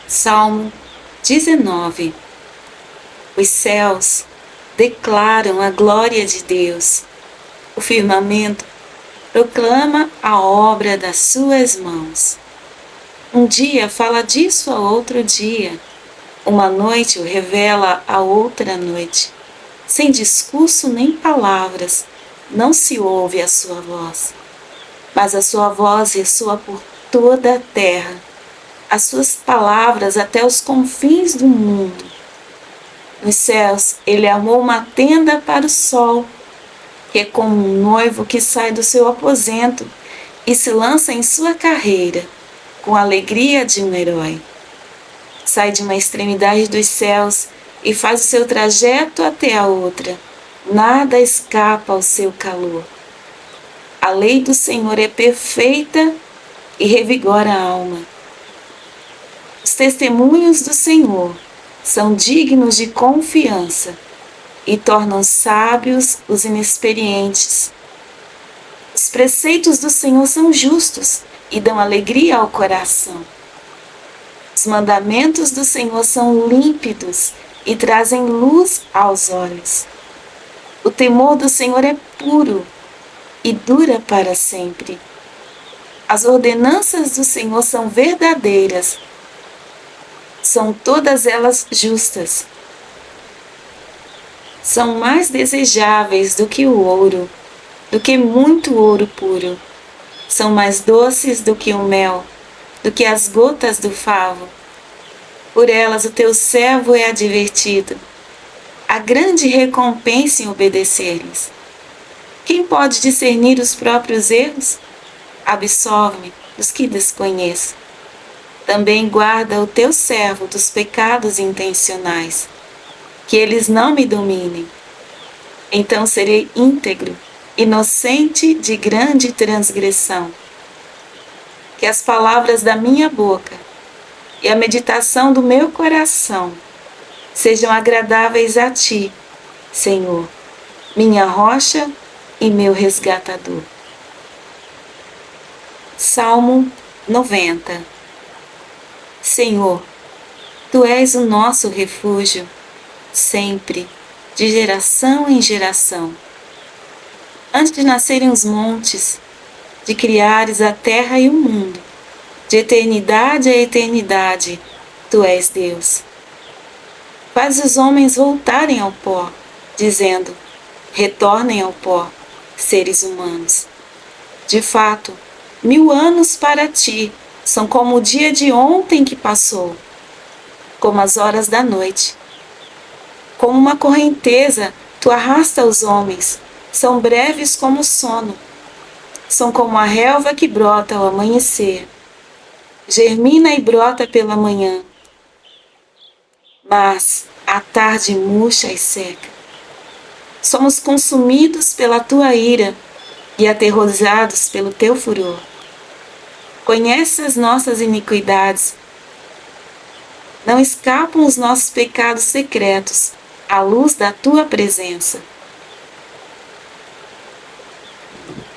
Salmo 19. Os céus declaram a glória de Deus. O firmamento proclama a obra das suas mãos. Um dia fala disso a outro dia. Uma noite o revela a outra noite. Sem discurso nem palavras, não se ouve a sua voz. Mas a sua voz ressoa por toda a terra, as suas palavras até os confins do mundo. Nos céus ele armou uma tenda para o sol, que é como um noivo que sai do seu aposento e se lança em sua carreira, com a alegria de um herói. Sai de uma extremidade dos céus e faz o seu trajeto até a outra. Nada escapa ao seu calor. A lei do Senhor é perfeita e revigora a alma. Os testemunhos do Senhor são dignos de confiança e tornam sábios os inexperientes. Os preceitos do Senhor são justos e dão alegria ao coração. Os mandamentos do Senhor são límpidos e trazem luz aos olhos. O temor do Senhor é puro e dura para sempre. As ordenanças do Senhor são verdadeiras. São todas elas justas. São mais desejáveis do que o ouro, do que muito ouro puro. São mais doces do que o mel, do que as gotas do favo. Por elas o teu servo é advertido. Há grande recompensa em obedecer-lhes. Quem pode discernir os próprios erros? Absolve-me dos que desconheço. Também guarda o teu servo dos pecados intencionais, que eles não me dominem. Então serei íntegro, inocente de grande transgressão. Que as palavras da minha boca e a meditação do meu coração sejam agradáveis a ti, Senhor, minha rocha e meu resgatador. Salmo 90. Senhor, tu és o nosso refúgio, sempre, de geração em geração. Antes de nascerem os montes, de criares a terra e o mundo, de eternidade a eternidade, tu és Deus. Faz os homens voltarem ao pó, dizendo, retornem ao pó, seres humanos. De fato, 1000 anos para ti são como o dia de ontem que passou, como as horas da noite. Como uma correnteza, tu arrasta os homens, são breves como o sono. São como a relva que brota ao amanhecer, germina e brota pela manhã, mas à tarde murcha e seca. Somos consumidos pela tua ira e aterrorizados pelo teu furor. Conheces as nossas iniquidades. Não escapam os nossos pecados secretos à luz da tua presença.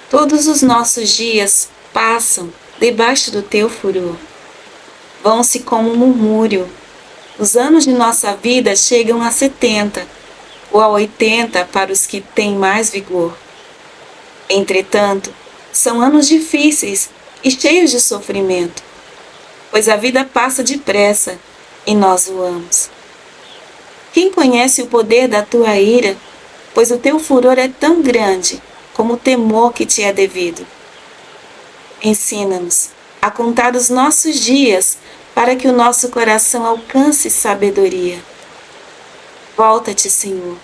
Todos os nossos dias passam debaixo do teu furor. Vão-se como um murmúrio. Os anos de nossa vida chegam a 70 ou a 80 para os que têm mais vigor. Entretanto, são anos difíceis e cheios de sofrimento, pois a vida passa depressa e nós voamos. Quem conhece o poder da tua ira, pois o teu furor é tão grande como o temor que te é devido. Ensina-nos a contar os nossos dias para que o nosso coração alcance sabedoria. Volta-te, Senhor.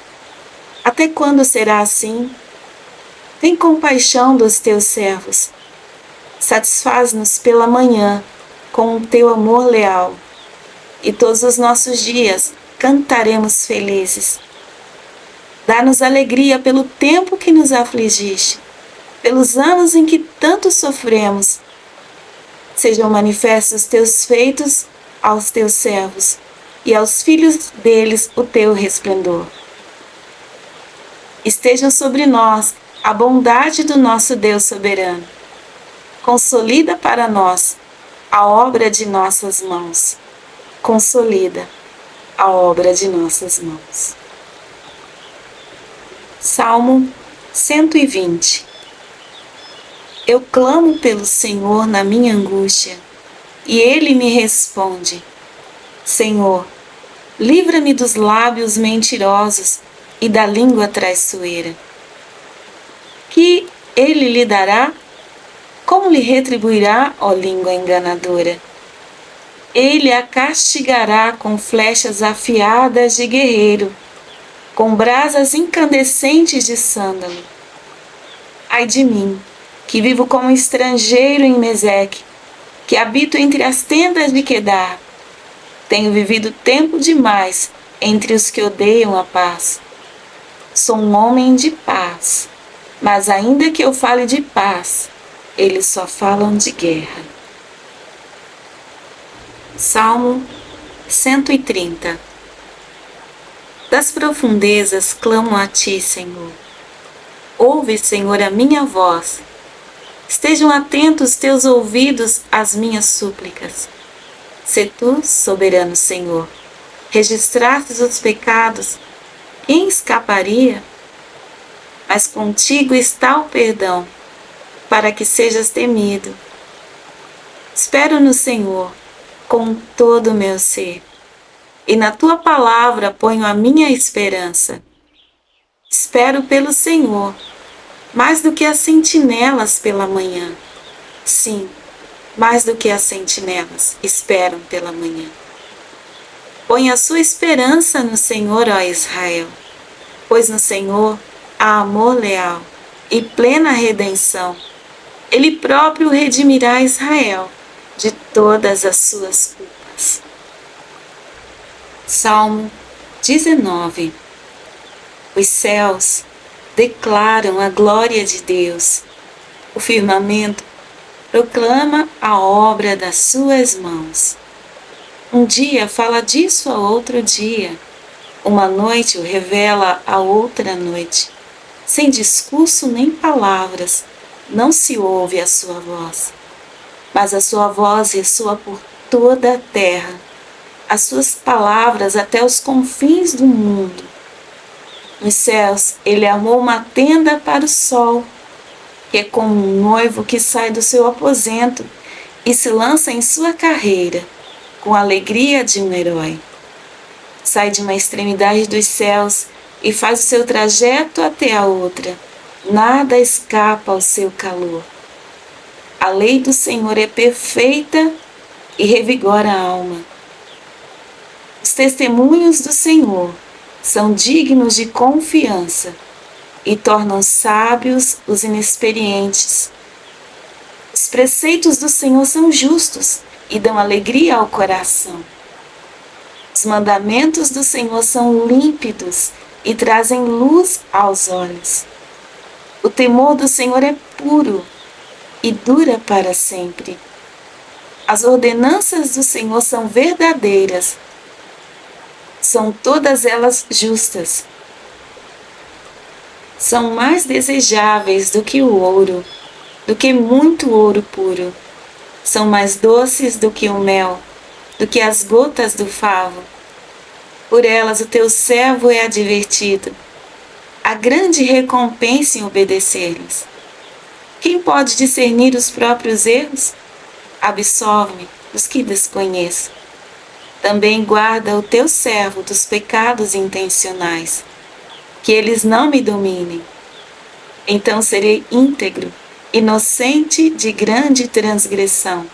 Até quando será assim? Tem compaixão dos teus servos. Satisfaz-nos pela manhã com o teu amor leal, e todos os nossos dias cantaremos felizes. Dá-nos alegria pelo tempo que nos afligiste, pelos anos em que tanto sofremos. Sejam manifestos os teus feitos aos teus servos, e aos filhos deles o teu resplendor. Estejam sobre nós a bondade do nosso Deus soberano. Consolida para nós a obra de nossas mãos. consolida a obra de nossas mãos. Salmo 120. Eu clamo pelo Senhor na minha angústia, e Ele me responde. Senhor, livra-me dos lábios mentirosos e da língua traiçoeira. Que Ele lhe dará? Como lhe retribuirá, ó língua enganadora? Ele a castigará com flechas afiadas de guerreiro, com brasas incandescentes de sândalo. Ai de mim, que vivo como estrangeiro em Meseque, que habito entre as tendas de Quedar. Tenho vivido tempo demais entre os que odeiam a paz. Sou um homem de paz, mas ainda que eu fale de paz, eles só falam de guerra. Salmo 130. Das profundezas clamo a ti, Senhor. Ouve, Senhor, a minha voz. Estejam atentos teus ouvidos às minhas súplicas. Se tu, soberano Senhor, registrastes os pecados, quem escaparia? Mas contigo está o perdão, para que sejas temido. Espero no Senhor com todo o meu ser, e na tua palavra ponho a minha esperança. Espero pelo Senhor, mais do que as sentinelas pela manhã. Sim, mais do que as sentinelas esperam pela manhã. Põe a sua esperança no Senhor, ó Israel, pois no Senhor há amor leal e plena redenção. Ele próprio redimirá Israel de todas as suas culpas. Salmo 19. Os céus declaram a glória de Deus. O firmamento proclama a obra das suas mãos. Um dia fala disso a outro dia. Uma noite o revela a outra noite. Sem discurso nem palavras, não se ouve a sua voz. Mas a sua voz ressoa por toda a terra, as suas palavras até os confins do mundo. Nos céus ele armou uma tenda para o sol, que é como um noivo que sai do seu aposento e se lança em sua carreira, com a alegria de um herói. Sai de uma extremidade dos céus e faz o seu trajeto até a outra. Nada escapa ao seu calor. A lei do Senhor é perfeita e revigora a alma. Os testemunhos do Senhor são dignos de confiança e tornam sábios os inexperientes. Os preceitos do Senhor são justos e dão alegria ao coração. Os mandamentos do Senhor são límpidos e trazem luz aos olhos. O temor do Senhor é puro e dura para sempre. As ordenanças do Senhor são verdadeiras, são todas elas justas. São mais desejáveis do que o ouro, do que muito ouro puro. São mais doces do que o mel, do que as gotas do favo. Por elas o teu servo é advertido. Há grande recompensa em obedecer-lhes. Quem pode discernir os próprios erros? Absolve-me os que desconheço. Também guarda o teu servo dos pecados intencionais, que eles não me dominem. Então serei íntegro, inocente de grande transgressão.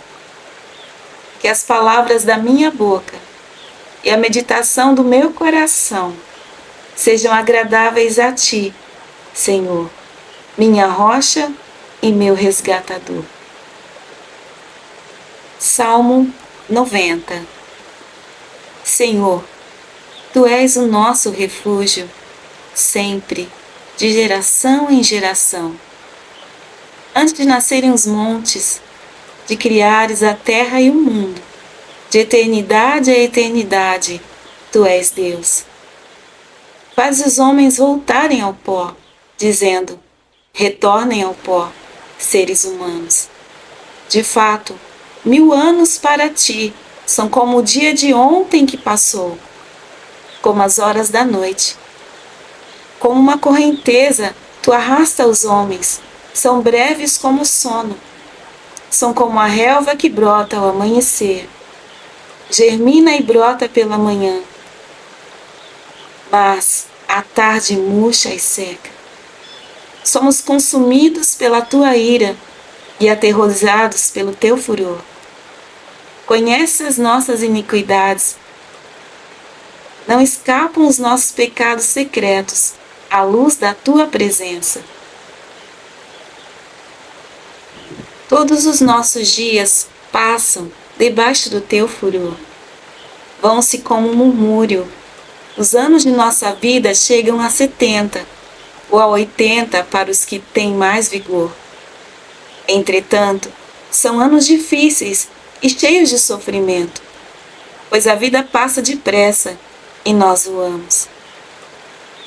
Que as palavras da minha boca e a meditação do meu coração sejam agradáveis a ti, Senhor, minha rocha e meu resgatador. Salmo 90. Senhor, tu és o nosso refúgio, sempre, de geração em geração. Antes de nascerem os montes, de criares a terra e o mundo, de eternidade a eternidade, tu és Deus. Faz os homens voltarem ao pó, dizendo, retornem ao pó, seres humanos. De fato, 1000 anos para ti São como o dia de ontem que passou, como as horas da noite. Como uma correnteza, tu arrasta os homens, são breves como o sono. São como a relva que brota ao amanhecer, germina e brota pela manhã, mas à tarde murcha e seca. Somos consumidos pela tua ira e aterrorizados pelo teu furor. Conheces as nossas iniquidades. Não escapam os nossos pecados secretos à luz da tua presença. Todos os nossos dias passam debaixo do teu furor. Vão-se como um murmúrio. Os anos de nossa vida chegam a 70 ou a 80 para os que têm mais vigor. Entretanto, são anos difíceis e cheios de sofrimento, pois a vida passa depressa e nós voamos.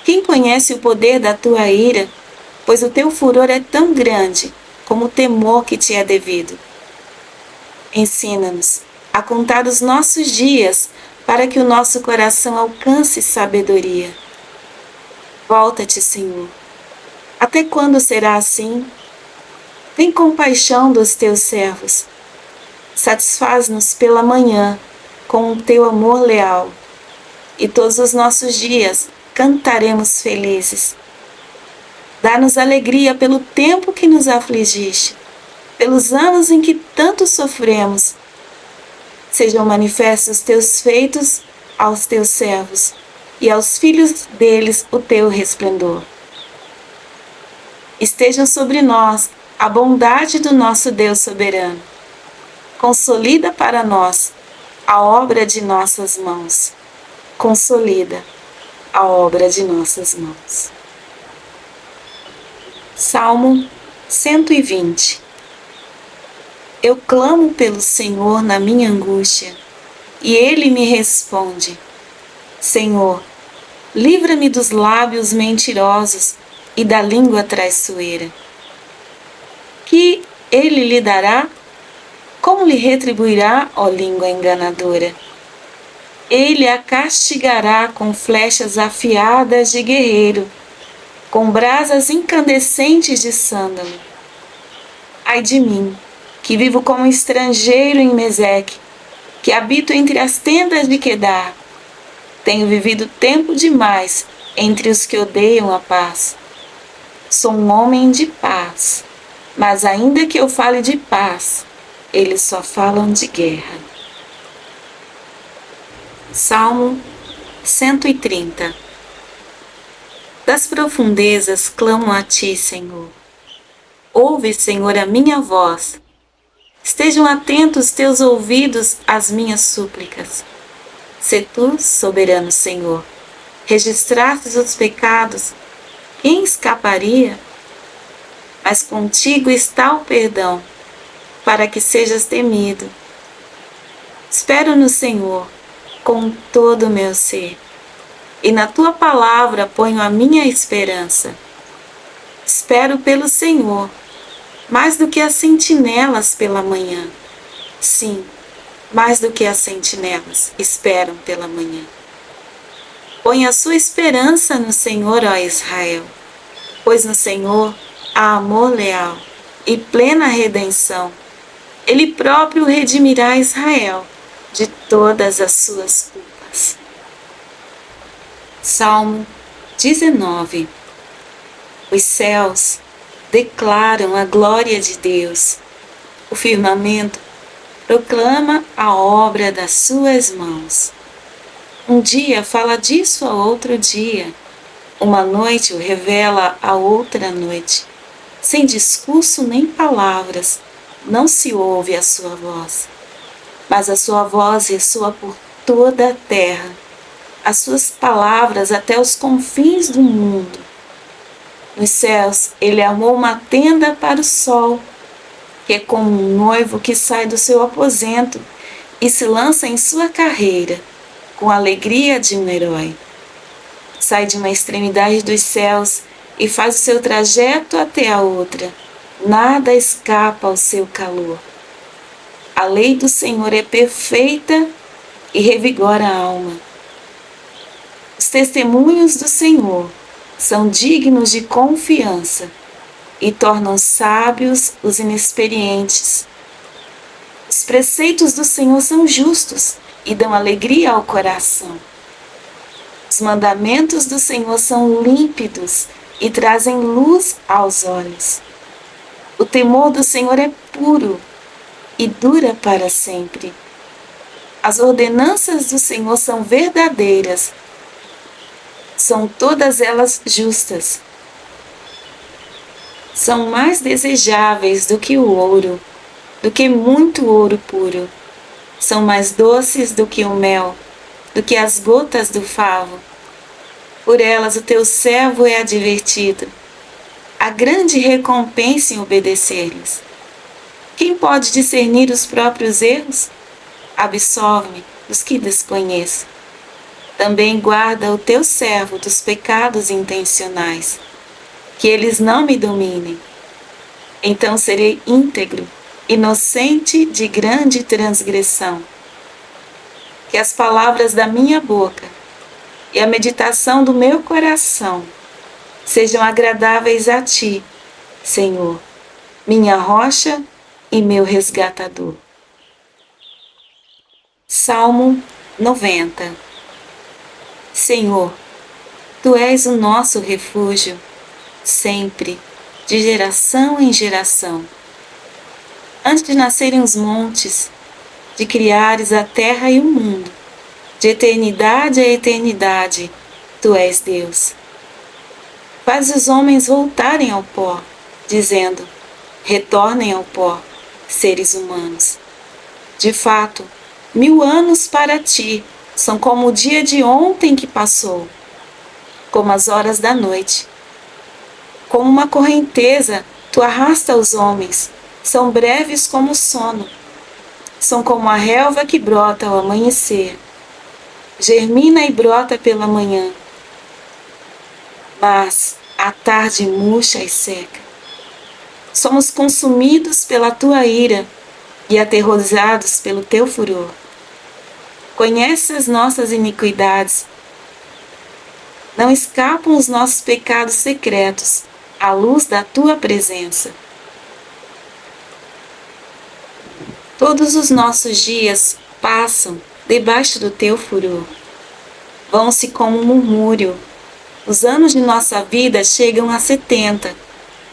Quem conhece o poder da tua ira, pois o teu furor é tão grande como o temor que te é devido. Ensina-nos a contar os nossos dias para que o nosso coração alcance sabedoria. Volta-te, Senhor. Até quando será assim? Tem compaixão dos teus servos. Satisfaz-nos pela manhã com o teu amor leal, e todos os nossos dias cantaremos felizes. Dá-nos alegria pelo tempo que nos afligiste, pelos anos em que tanto sofremos. Sejam manifestos os teus feitos aos teus servos, e aos filhos deles o teu resplendor. Estejam sobre nós a bondade do nosso Deus soberano. Consolida para nós a obra de nossas mãos. Consolida a obra de nossas mãos. Salmo 120. Eu clamo pelo Senhor na minha angústia, e Ele me responde. Senhor, livra-me dos lábios mentirosos e da língua traiçoeira. Que Ele lhe dará? Como lhe retribuirá, ó língua enganadora? Ele a castigará com flechas afiadas de guerreiro, com brasas incandescentes de sândalo. Ai de mim, que vivo como estrangeiro em Meseque, que habito entre as tendas de Quedar. Tenho vivido tempo demais entre os que odeiam a paz. Sou um homem de paz, mas ainda que eu fale de paz, eles só falam de guerra. Salmo 130. Das profundezas clamo a ti, Senhor. Ouve, Senhor, a minha voz. Estejam atentos teus ouvidos às minhas súplicas. Se tu, soberano Senhor, registrastes os pecados, quem escaparia? Mas contigo está o perdão, para que sejas temido. Espero no Senhor com todo o meu ser, e na tua palavra ponho a minha esperança. Espero pelo Senhor, mais do que as sentinelas pela manhã. Sim, mais do que as sentinelas esperam pela manhã. Põe a sua esperança no Senhor, ó Israel, pois no Senhor há amor leal e plena redenção. Ele próprio redimirá Israel de todas as suas culpas. Salmo 19. Os céus declaram a glória de Deus. O firmamento proclama a obra das suas mãos. Um dia fala disso a outro dia. Uma noite o revela a outra noite. Sem discurso nem palavras, não se ouve a sua voz. Mas a sua voz ressoa por toda a terra, as suas palavras até os confins do mundo. Nos céus ele armou uma tenda para o sol, que é como um noivo que sai do seu aposento e se lança em sua carreira, com a alegria de um herói. Sai de uma extremidade dos céus e faz o seu trajeto até a outra. Nada escapa ao seu calor. A lei do Senhor é perfeita e revigora a alma. Os testemunhos do Senhor são dignos de confiança e tornam sábios os inexperientes. Os preceitos do Senhor são justos e dão alegria ao coração. Os mandamentos do Senhor são límpidos e trazem luz aos olhos. O temor do Senhor é puro e dura para sempre. As ordenanças do Senhor são verdadeiras, são todas elas justas. São mais desejáveis do que o ouro, do que muito ouro puro. São mais doces do que o mel, do que as gotas do favo. Por elas o teu servo é advertido. Há grande recompensa em obedecer-lhes. Quem pode discernir os próprios erros? Absolve-me dos que desconheço. Também guarda o teu servo dos pecados intencionais, que eles não me dominem. Então serei íntegro, inocente de grande transgressão. Que as palavras da minha boca e a meditação do meu coração sejam agradáveis a ti, Senhor, minha rocha e meu resgatador. Salmo 90. Senhor, tu és o nosso refúgio, sempre, de geração em geração. Antes de nascerem os montes, de criares a terra e o mundo, de eternidade a eternidade, tu és Deus. Faz os homens voltarem ao pó, dizendo, retornem ao pó, seres humanos. De fato, 1000 anos para ti são como o dia de ontem que passou, como as horas da noite. Como uma correnteza, tu arrasta os homens, são breves como o sono. São como a relva que brota ao amanhecer, germina e brota pela manhã, mas à tarde murcha e seca. Somos consumidos pela tua ira e aterrorizados pelo teu furor. Conhece as nossas iniquidades. Não escapam os nossos pecados secretos à luz da tua presença. Todos os nossos dias passam debaixo do teu furor. Vão-se como um murmúrio. Os anos de nossa vida chegam a 70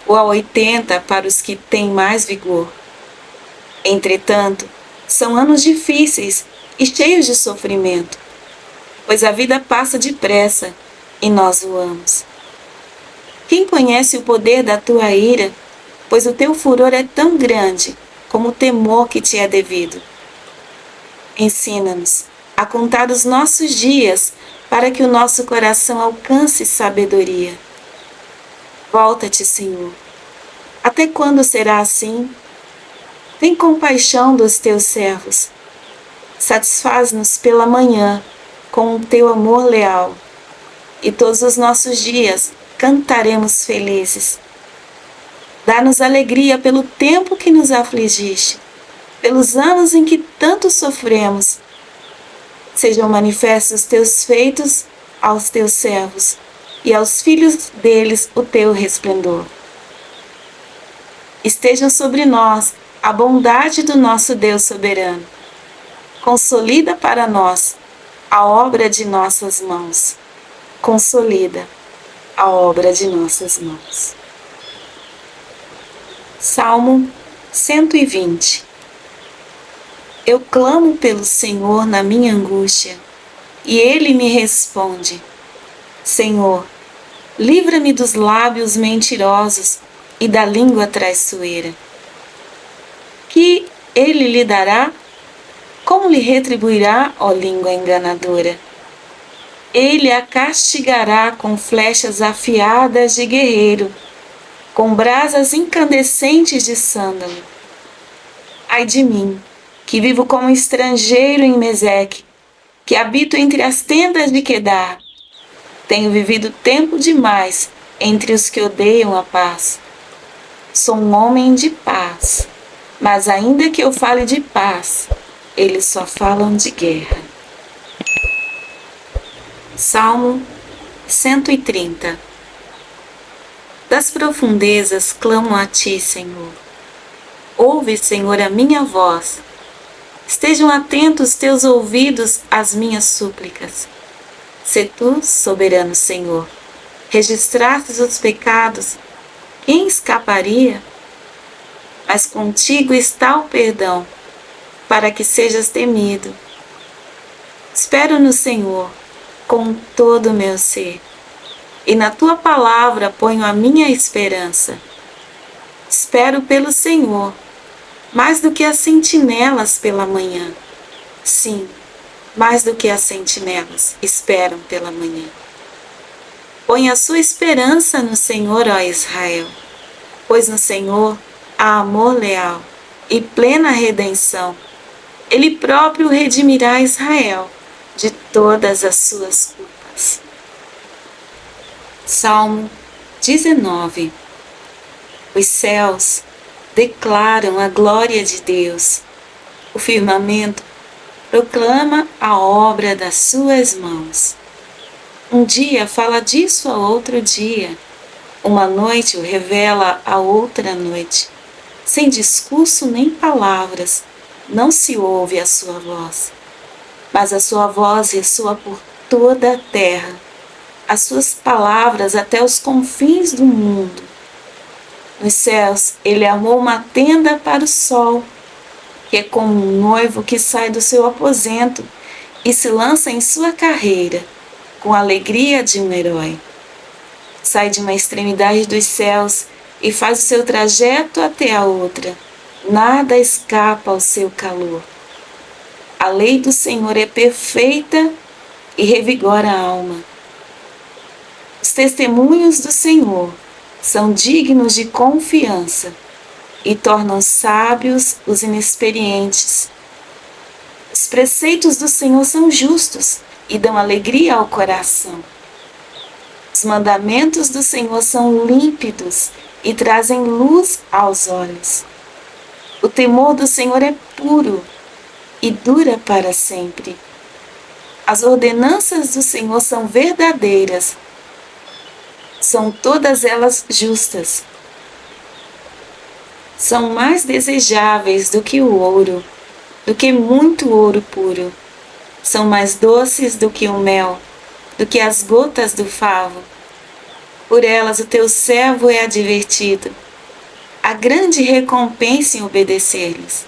ou a 80 para os que têm mais vigor. Entretanto, são anos difíceis e cheios de sofrimento, pois a vida passa depressa e nós voamos. Quem conhece o poder da tua ira, pois o teu furor é tão grande como o temor que te é devido. Ensina-nos a contar os nossos dias para que o nosso coração alcance sabedoria. Volta-te, Senhor. Até quando será assim? Tem compaixão dos teus servos. Satisfaz-nos pela manhã com o teu amor leal, e todos os nossos dias cantaremos felizes. Dá-nos alegria pelo tempo que nos afligiste, pelos anos em que tanto sofremos. Sejam manifestos os teus feitos aos teus servos, e aos filhos deles o teu resplendor. Estejam sobre nós a bondade do nosso Deus soberano. Consolida para nós a obra de nossas mãos. Consolida a obra de nossas mãos. Salmo 120. Eu clamo pelo Senhor na minha angústia, e Ele me responde. Senhor, livra-me dos lábios mentirosos e da língua traiçoeira. Que Ele lhe dará? Como lhe retribuirá, ó língua enganadora? Ele a castigará com flechas afiadas de guerreiro, com brasas incandescentes de sândalo. Ai de mim, que vivo como estrangeiro em Meseque, que habito entre as tendas de Quedar. Tenho vivido tempo demais entre os que odeiam a paz. Sou um homem de paz, Mas ainda que eu fale de paz, eles só falam de guerra. Salmo 130. Das profundezas clamo a ti, Senhor. Ouve, Senhor, a minha voz. Estejam atentos teus ouvidos às minhas súplicas. Se tu, soberano Senhor, registrastes os pecados, quem escaparia? Mas contigo está o perdão, para que sejas temido. Espero no Senhor com todo o meu ser, e na tua palavra ponho a minha esperança. Espero pelo Senhor, mais do que as sentinelas pela manhã. Sim, mais do que as sentinelas esperam pela manhã. Põe a sua esperança no Senhor, ó Israel, pois no Senhor há amor leal e plena redenção. Ele próprio redimirá Israel de todas as suas culpas. Salmo 19. Os céus declaram a glória de Deus. O firmamento proclama a obra das suas mãos. Um dia fala disso a outro dia. Uma noite o revela a outra noite. Sem discurso nem palavras, não se ouve a sua voz. Mas a sua voz ressoa por toda a terra, as suas palavras até os confins do mundo. Nos céus ele armou uma tenda para o sol, que é como um noivo que sai do seu aposento e se lança em sua carreira, com a alegria de um herói. Sai de uma extremidade dos céus e faz o seu trajeto até a outra. Nada escapa ao seu calor. A lei do Senhor é perfeita e revigora a alma. Os testemunhos do Senhor são dignos de confiança e tornam sábios os inexperientes. Os preceitos do Senhor são justos e dão alegria ao coração. Os mandamentos do Senhor são límpidos e trazem luz aos olhos. O temor do Senhor é puro e dura para sempre. As ordenanças do Senhor são verdadeiras, são todas elas justas. São mais desejáveis do que o ouro, do que muito ouro puro. São mais doces do que o mel, do que as gotas do favo. Por elas o teu servo é advertido. Há grande recompensa em obedecer-lhes.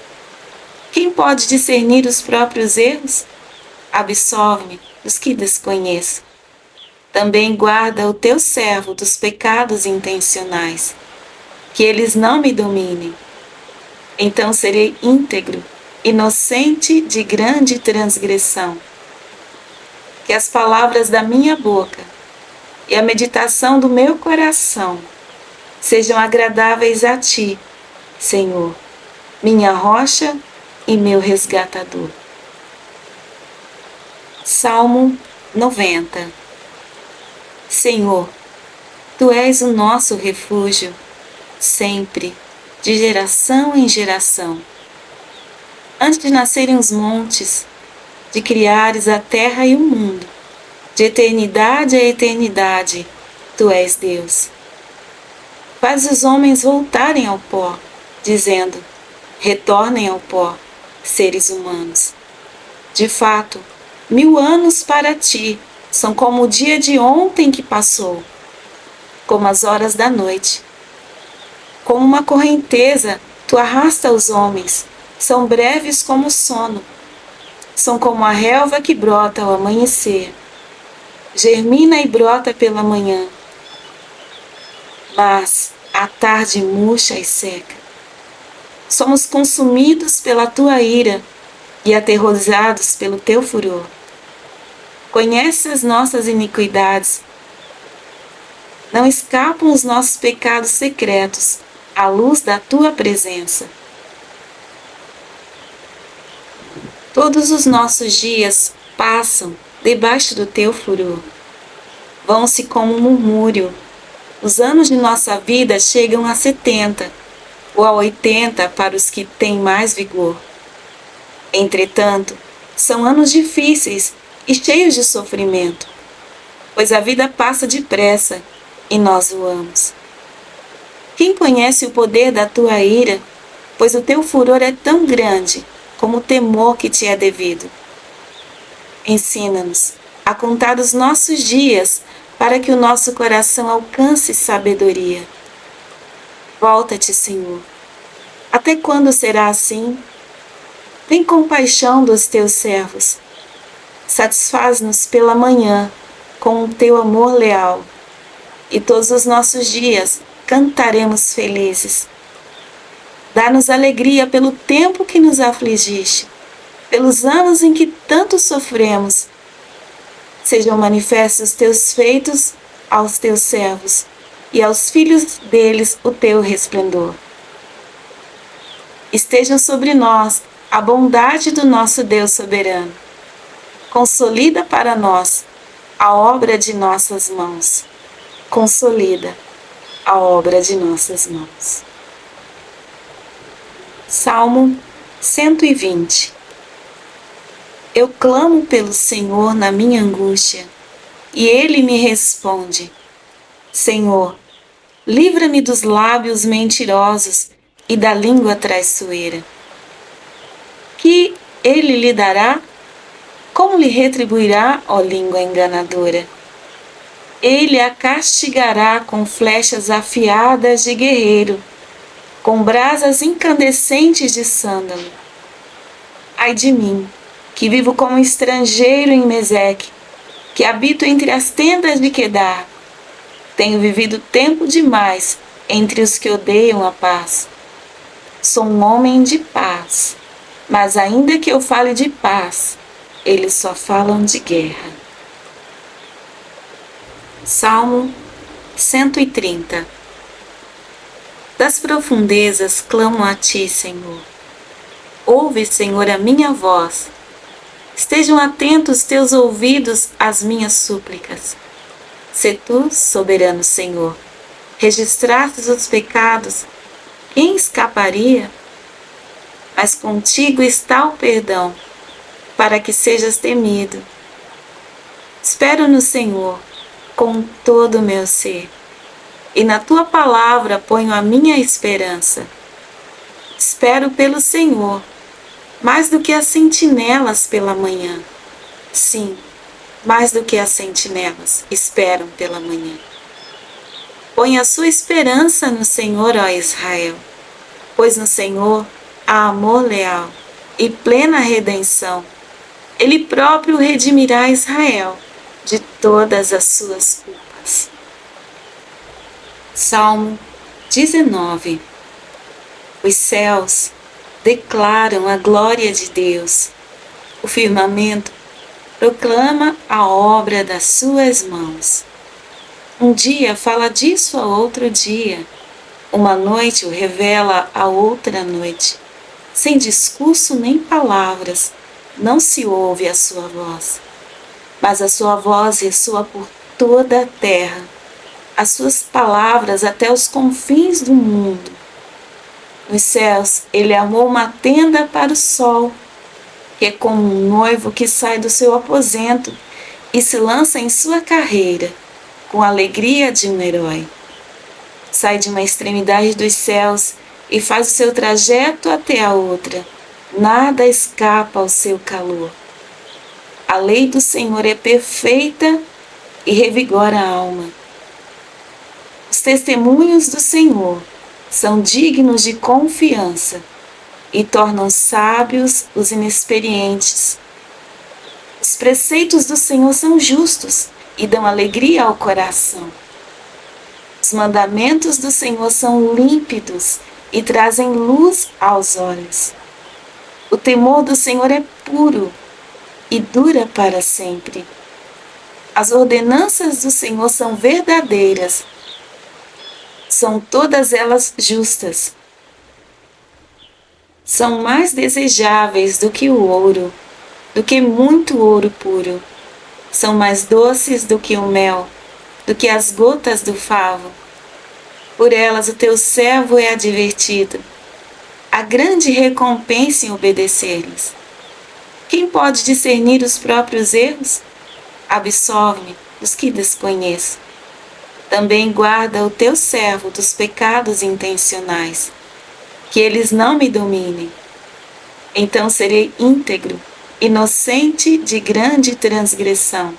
Quem pode discernir os próprios erros? Absolve-me dos que desconheço. Também guarda o teu servo dos pecados intencionais, que eles não me dominem. Então serei íntegro, inocente de grande transgressão. Que as palavras da minha boca e a meditação do meu coração sejam agradáveis a ti, Senhor, minha rocha e meu resgatador. Salmo 90. Senhor, tu és o nosso refúgio, sempre, de geração em geração. Antes de nascerem os montes, de criares a terra e o mundo, de eternidade a eternidade, tu és Deus. Faz os homens voltarem ao pó, dizendo, retornem ao pó, seres humanos. De fato, 1000 anos para ti são como o dia de ontem que passou, como as horas da noite. Como uma correnteza, tu arrasta os homens, são breves como o sono. São como a relva que brota ao amanhecer, germina e brota pela manhã, mas à tarde murcha e seca. Somos consumidos pela tua ira e aterrorizados pelo teu furor. Conhece as nossas iniquidades. Não escapam os nossos pecados secretos à luz da tua presença. Todos os nossos dias passam debaixo do teu furor. Vão-se como um murmúrio. Os anos de nossa vida chegam a 70. ou a 80 para os que têm mais vigor. Entretanto, são anos difíceis e cheios de sofrimento, pois a vida passa depressa e nós voamos. Quem conhece o poder da tua ira, pois o teu furor é tão grande como o temor que te é devido. Ensina-nos a contar os nossos dias para que o nosso coração alcance sabedoria. Volta-te, Senhor. Até quando será assim? Tem compaixão dos teus servos. Satisfaz-nos pela manhã com o teu amor leal, e todos os nossos dias cantaremos felizes. Dá-nos alegria pelo tempo que nos afligiste, pelos anos em que tanto sofremos. Sejam manifestos os teus feitos aos teus servos, e aos filhos deles o teu resplendor. Estejam sobre nós a bondade do nosso Deus soberano. Consolida para nós a obra de nossas mãos. Consolida a obra de nossas mãos. Salmo 120. Eu clamo pelo Senhor na minha angústia, e Ele me responde. Senhor, livra-me dos lábios mentirosos e da língua traiçoeira. Que Ele lhe dará? Como lhe retribuirá, ó língua enganadora? Ele a castigará com flechas afiadas de guerreiro, com brasas incandescentes de sândalo. Ai de mim, que vivo como estrangeiro em Meseque, que habito entre as tendas de Quedar. Tenho vivido tempo demais entre os que odeiam a paz. Sou um homem de paz, mas ainda que eu fale de paz, eles só falam de guerra. Salmo 130. Das profundezas clamo a ti, Senhor. Ouve, Senhor, a minha voz. Estejam atentos teus ouvidos às minhas súplicas. Se tu, soberano Senhor, registrastes os pecados, quem escaparia? Mas contigo está o perdão, para que sejas temido. Espero no Senhor com todo o meu ser, e na tua palavra ponho a minha esperança. Espero pelo Senhor, mais do que as sentinelas pela manhã. Sim, mais do que as sentinelas esperam pela manhã. Põe a sua esperança no Senhor, ó Israel, pois no Senhor há amor leal e plena redenção. Ele próprio redimirá Israel de todas as suas culpas. Salmo 19. Os céus declaram a glória de Deus. O firmamento proclama a obra das suas mãos. Um dia fala disso a outro dia. Uma noite o revela a outra noite. Sem discurso nem palavras, não se ouve a sua voz. Mas a sua voz ressoa por toda a terra, as suas palavras até os confins do mundo. Nos céus ele armou uma tenda para o sol, que é como um noivo que sai do seu aposento e se lança em sua carreira, com a alegria de um herói. Sai de uma extremidade dos céus e faz o seu trajeto até a outra. Nada escapa ao seu calor. A lei do Senhor é perfeita e revigora a alma. Os testemunhos do Senhor são dignos de confiança e tornam sábios os inexperientes. Os preceitos do Senhor são justos e dão alegria ao coração. Os mandamentos do Senhor são límpidos e trazem luz aos olhos. O temor do Senhor é puro e dura para sempre. As ordenanças do Senhor são verdadeiras. São todas elas justas. São mais desejáveis do que o ouro, do que muito ouro puro. São mais doces do que o mel, do que as gotas do favo. Por elas o teu servo é advertido. Há grande recompensa em obedecer-lhes. Quem pode discernir os próprios erros? Absolve-me os que desconheço. Também guarda o teu servo dos pecados intencionais, que eles não me dominem. Então serei íntegro, inocente de grande transgressão.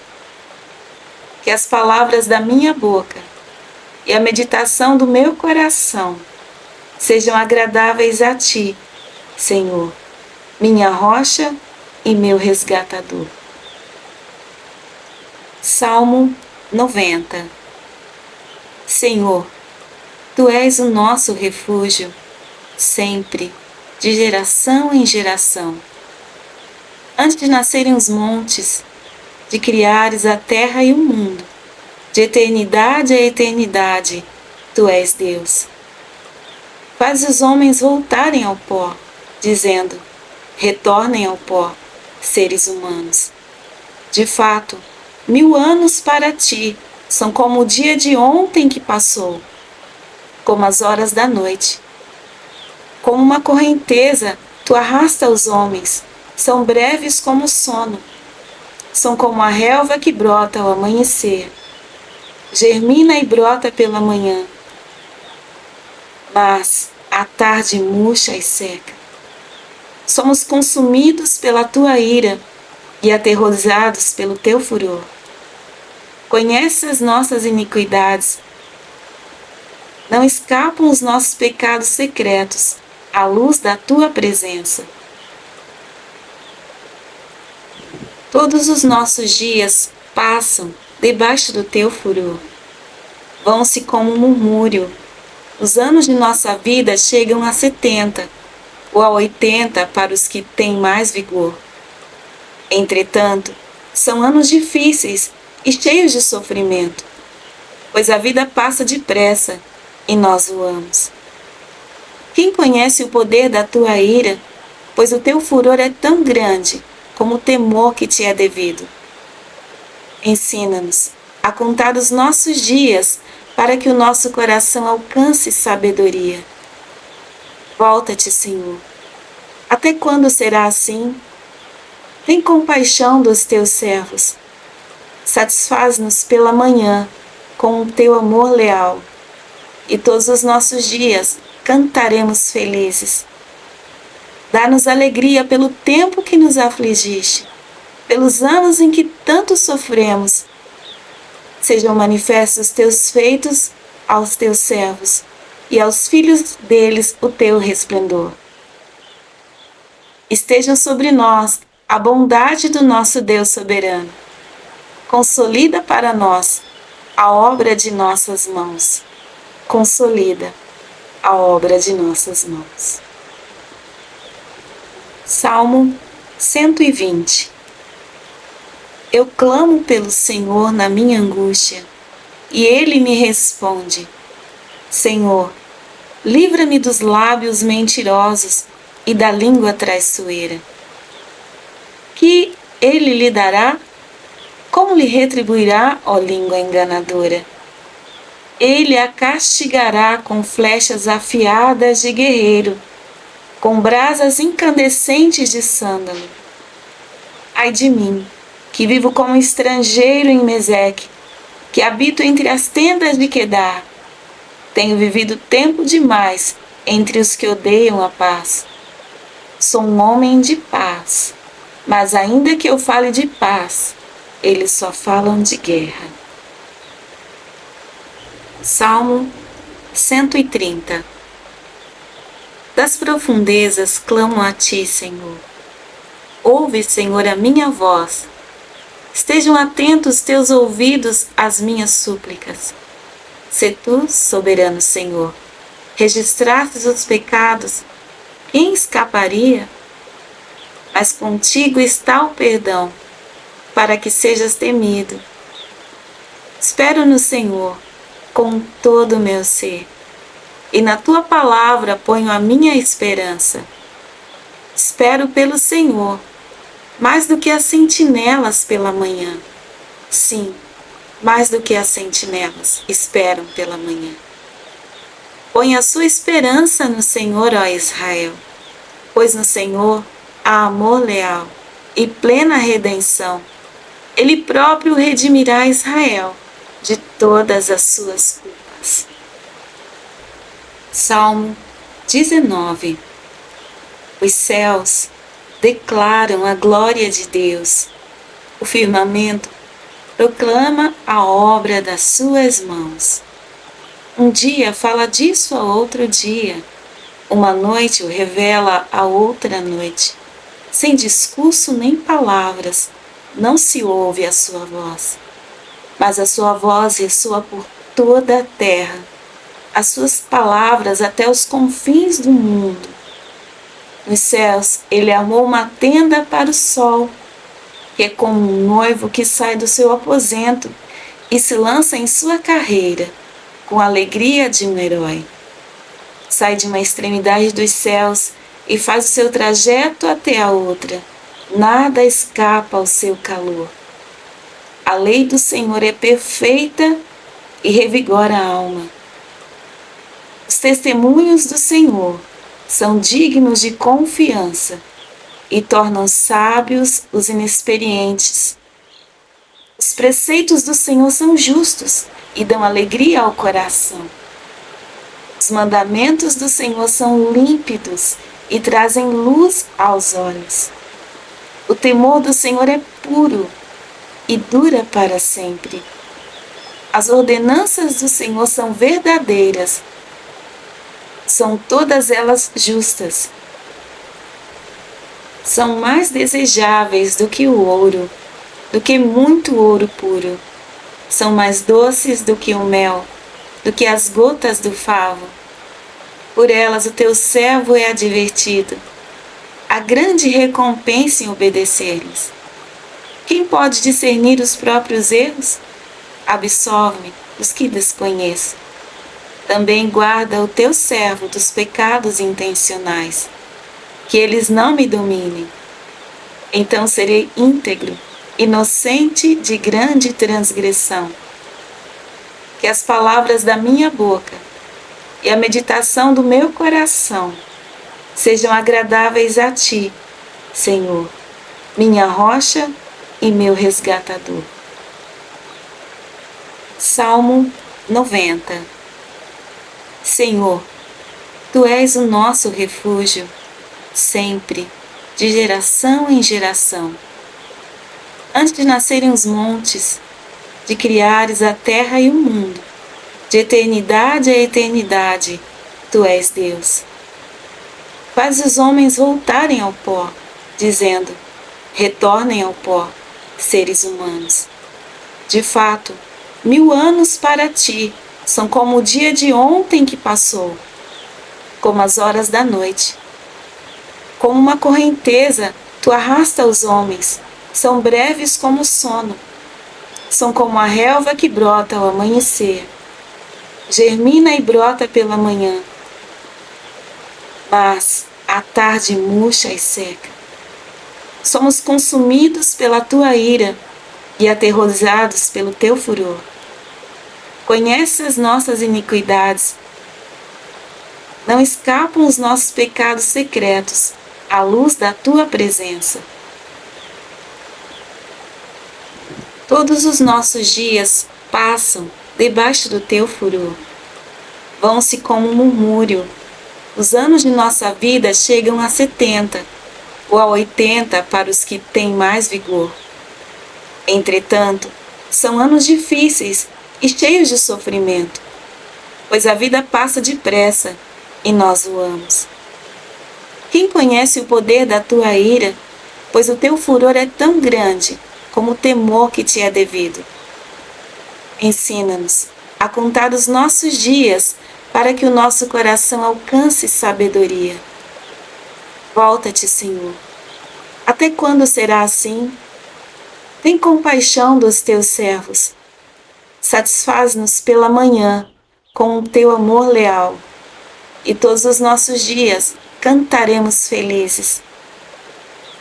Que as palavras da minha boca e a meditação do meu coração sejam agradáveis a ti, Senhor, minha rocha e meu resgatador. Salmo 90. Senhor, tu és o nosso refúgio, sempre, de geração em geração. Antes de nascerem os montes, de criares a terra e o mundo, de eternidade a eternidade, tu és Deus. Faz os homens voltarem ao pó, dizendo, retornem ao pó, seres humanos. De fato, 1000 anos para ti são como o dia de ontem que passou, como as horas da noite. Como uma correnteza, tu arrasta os homens, são breves como o sono. São como a relva que brota ao amanhecer, germina e brota pela manhã, mas à tarde murcha e seca. Somos consumidos pela tua ira e aterrorizados pelo teu furor. Conheces as nossas iniquidades. Não escapam os nossos pecados secretos à luz da tua presença. Todos os nossos dias passam debaixo do teu furor. Vão-se como um murmúrio. Os anos de nossa vida chegam a 70 ou a 80 para os que têm mais vigor. Entretanto, são anos difíceis e cheios de sofrimento, pois a vida passa depressa e nós voamos. Quem conhece o poder da tua ira, pois o teu furor é tão grande como o temor que te é devido. Ensina-nos a contar os nossos dias para que o nosso coração alcance sabedoria. Volta-te, Senhor. Até quando será assim? Tem compaixão dos teus servos. Satisfaz-nos pela manhã com o teu amor leal, e todos os nossos dias cantaremos felizes. Dá-nos alegria pelo tempo que nos afligiste, pelos anos em que tanto sofremos. Sejam manifestos teus feitos aos teus servos, e aos filhos deles o teu resplendor. Estejam sobre nós a bondade do nosso Deus soberano. Consolida para nós a obra de nossas mãos. Consolida a obra de nossas mãos. Salmo 120. Eu clamo pelo Senhor na minha angústia, e Ele me responde. Senhor, livra-me dos lábios mentirosos e da língua traiçoeira. Que Ele lhe dará? Como lhe retribuirá, ó língua enganadora? Ele a castigará com flechas afiadas de guerreiro, com brasas incandescentes de sândalo. Ai de mim, que vivo como estrangeiro em Meseque, que habito entre as tendas de Quedar. Tenho vivido tempo demais entre os que odeiam a paz. Sou um homem de paz, mas ainda que eu fale de paz, eles só falam de guerra. Salmo 130. Das profundezas clamo a ti, Senhor. Ouve, Senhor, a minha voz. Estejam atentos teus ouvidos às minhas súplicas. Se tu, soberano Senhor, registrastes os pecados, quem escaparia? Mas contigo está o perdão, para que sejas temido. Espero no Senhor com todo o meu ser, e na tua palavra ponho a minha esperança. Espero pelo Senhor, mais do que as sentinelas pela manhã. Sim, mais do que as sentinelas esperam pela manhã. Põe a sua esperança no Senhor, ó Israel, pois no Senhor há amor leal e plena redenção. Ele próprio redimirá Israel de todas as suas culpas. Salmo 19. Os céus declaram a glória de Deus. O firmamento proclama a obra das suas mãos. Um dia fala disso a outro dia. Uma noite o revela a outra noite. Sem discurso nem palavras, não se ouve a sua voz. Mas a sua voz ressoa por toda a terra, as suas palavras até os confins do mundo. Nos céus ele armou uma tenda para o sol, que é como um noivo que sai do seu aposento e se lança em sua carreira, com a alegria de um herói. Sai de uma extremidade dos céus e faz o seu trajeto até a outra. Nada escapa ao seu calor. A lei do Senhor é perfeita e revigora a alma. Os testemunhos do Senhor são dignos de confiança e tornam sábios os inexperientes. Os preceitos do Senhor são justos e dão alegria ao coração. Os mandamentos do Senhor são límpidos e trazem luz aos olhos. O temor do Senhor é puro e dura para sempre. As ordenanças do Senhor são verdadeiras, são todas elas justas. São mais desejáveis do que o ouro, do que muito ouro puro. São mais doces do que o mel, do que as gotas do favo. Por elas o teu servo é advertido. Há grande recompensa em obedecer-lhes. Quem pode discernir os próprios erros? Absolve os que desconheço. Também guarda o teu servo dos pecados intencionais, que eles não me dominem. Então serei íntegro, inocente de grande transgressão. Que as palavras da minha boca e a meditação do meu coração sejam agradáveis a ti, Senhor, minha rocha e meu resgatador. Salmo 90. Senhor, tu és o nosso refúgio, sempre, de geração em geração. Antes de nascerem os montes, de criares a terra e o mundo, de eternidade a eternidade, tu és Deus. Faz os homens voltarem ao pó, dizendo, retornem ao pó, seres humanos. De fato, 1000 anos para ti são como o dia de ontem que passou, como as horas da noite. Como uma correnteza, tu arrasta os homens, são breves como o sono. São como a relva que brota ao amanhecer, germina e brota pela manhã, mas à tarde murcha e seca. Somos consumidos pela tua ira e aterrorizados pelo teu furor. Conhece as nossas iniquidades. Não escapam os nossos pecados secretos à luz da tua presença. Todos os nossos dias passam debaixo do teu furor. Vão-se como um murmúrio. Os anos de nossa vida chegam a 70 ou a 80 para os que têm mais vigor. Entretanto, são anos difíceis e cheios de sofrimento, pois a vida passa depressa e nós voamos. Quem conhece o poder da tua ira, pois o teu furor é tão grande como o temor que te é devido. Ensina-nos a contar os nossos dias para que o nosso coração alcance sabedoria. Volta-te, Senhor. Até quando será assim? Tem compaixão dos teus servos. Satisfaz-nos pela manhã com o teu amor leal, e todos os nossos dias cantaremos felizes.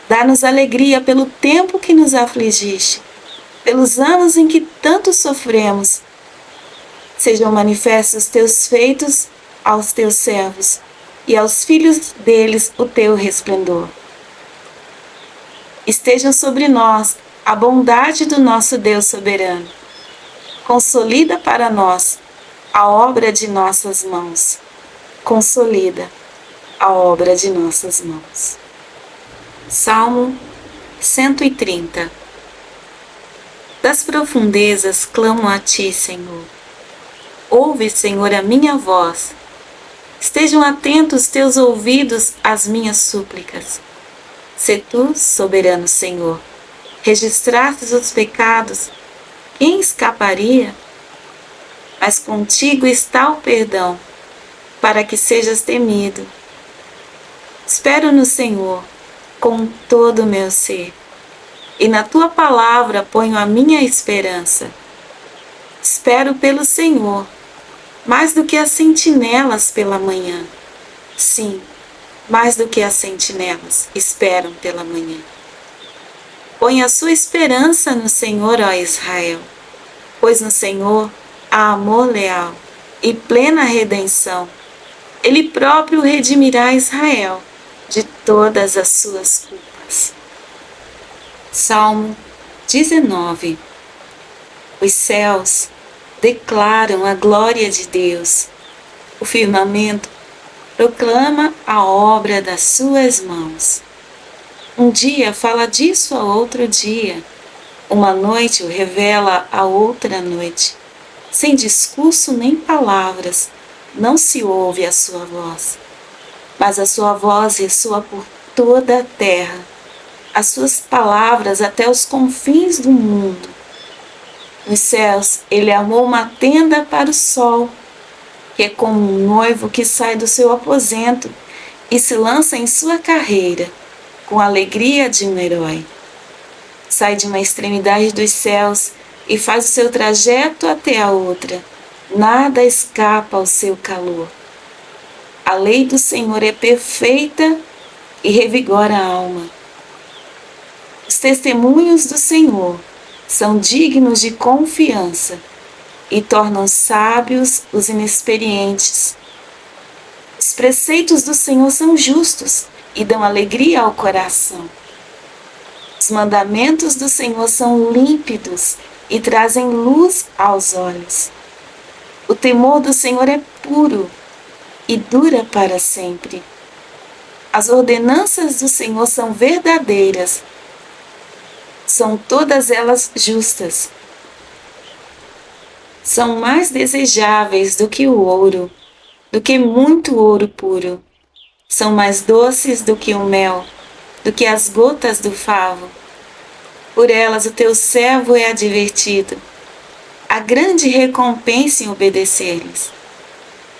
Dá-nos alegria pelo tempo que nos afligiste, pelos anos em que tanto sofremos. Sejam manifestos teus feitos aos teus servos e aos filhos deles o teu resplendor. Estejam sobre nós a bondade do nosso Deus soberano. Consolida para nós a obra de nossas mãos. Consolida a obra de nossas mãos. Salmo 130. Das profundezas clamo a ti, Senhor. Ouve, Senhor, a minha voz. Estejam atentos teus ouvidos às minhas súplicas. Se tu, soberano Senhor, registrastes os pecados, quem escaparia? Mas contigo está o perdão, para que sejas temido. Espero no Senhor com todo o meu ser, e na tua palavra ponho a minha esperança. Espero pelo Senhor, mais do que as sentinelas pela manhã. Sim, mais do que as sentinelas esperam pela manhã. Põe a sua esperança no Senhor, ó Israel, pois no Senhor há amor leal e plena redenção. Ele próprio redimirá Israel de todas as suas culpas. Salmo 19. Os céus declaram a glória de Deus. O firmamento proclama a obra das suas mãos. Um dia fala disso a outro dia. Uma noite o revela a outra noite. Sem discurso nem palavras, não se ouve a sua voz. Mas a sua voz ressoa por toda a terra, as suas palavras até os confins do mundo. Nos céus ele armou uma tenda para o sol, que é como um noivo que sai do seu aposento e se lança em sua carreira, com a alegria de um herói. Sai de uma extremidade dos céus e faz o seu trajeto até a outra. Nada escapa ao seu calor. A lei do Senhor é perfeita e revigora a alma. Os testemunhos do Senhor são dignos de confiança e tornam sábios os inexperientes. Os preceitos do Senhor são justos e dão alegria ao coração. Os mandamentos do Senhor são límpidos e trazem luz aos olhos. O temor do Senhor é puro e dura para sempre. As ordenanças do Senhor são verdadeiras, são todas elas justas. São mais desejáveis do que o ouro, do que muito ouro puro. São mais doces do que o mel, do que as gotas do favo. Por elas o teu servo é advertido. Há grande recompensa em obedecer-lhes.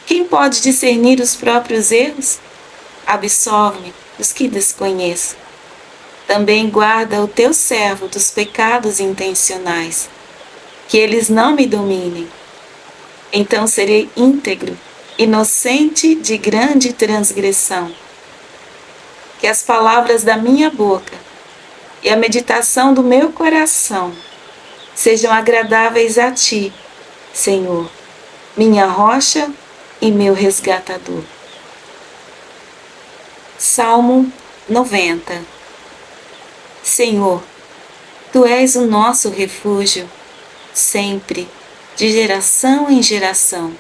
Quem pode discernir os próprios erros? Absolve-me os que desconheço. Também guarda o teu servo dos pecados intencionais, que eles não me dominem. Então serei íntegro, inocente de grande transgressão. Que as palavras da minha boca e a meditação do meu coração sejam agradáveis a ti, Senhor, minha rocha e meu resgatador. Salmo 90. Senhor, tu és o nosso refúgio, sempre, de geração em geração.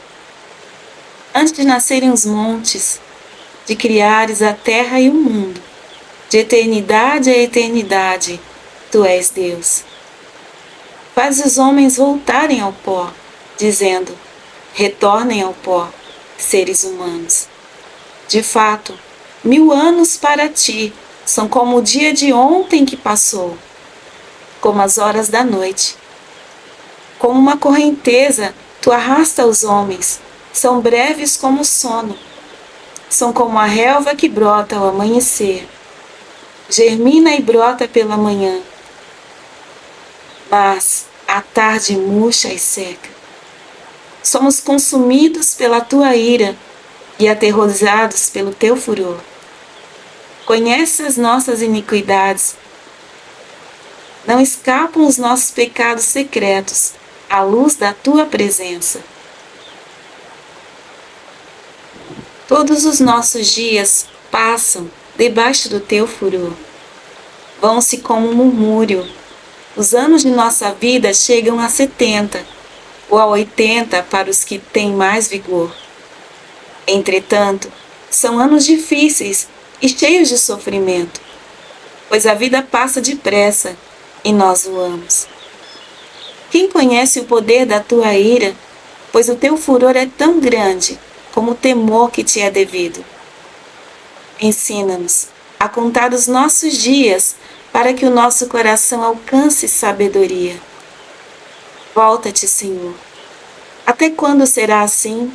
Antes de nascerem os montes, de criares a terra e o mundo, de eternidade a eternidade, tu és Deus. Faz os homens voltarem ao pó, dizendo, retornem ao pó, seres humanos. De fato, 1000 anos para ti são como o dia de ontem que passou, como as horas da noite. Como uma correnteza, tu arrasta os homens, são breves como o sono. São como a relva que brota ao amanhecer, germina e brota pela manhã, mas à tarde murcha e seca. Somos consumidos pela tua ira e aterrorizados pelo teu furor. Conheces as nossas iniquidades. Não escapam os nossos pecados secretos à luz da tua presença. Todos os nossos dias passam debaixo do teu furor. Vão-se como um murmúrio. Os anos de nossa vida chegam a 70 ou a 80 para os que têm mais vigor. Entretanto, são anos difíceis e cheios de sofrimento, pois a vida passa depressa e nós voamos. Quem conhece o poder da tua ira, pois o teu furor é tão grande como o temor que te é devido. Ensina-nos a contar os nossos dias para que o nosso coração alcance sabedoria. Volta-te, Senhor. Até quando será assim?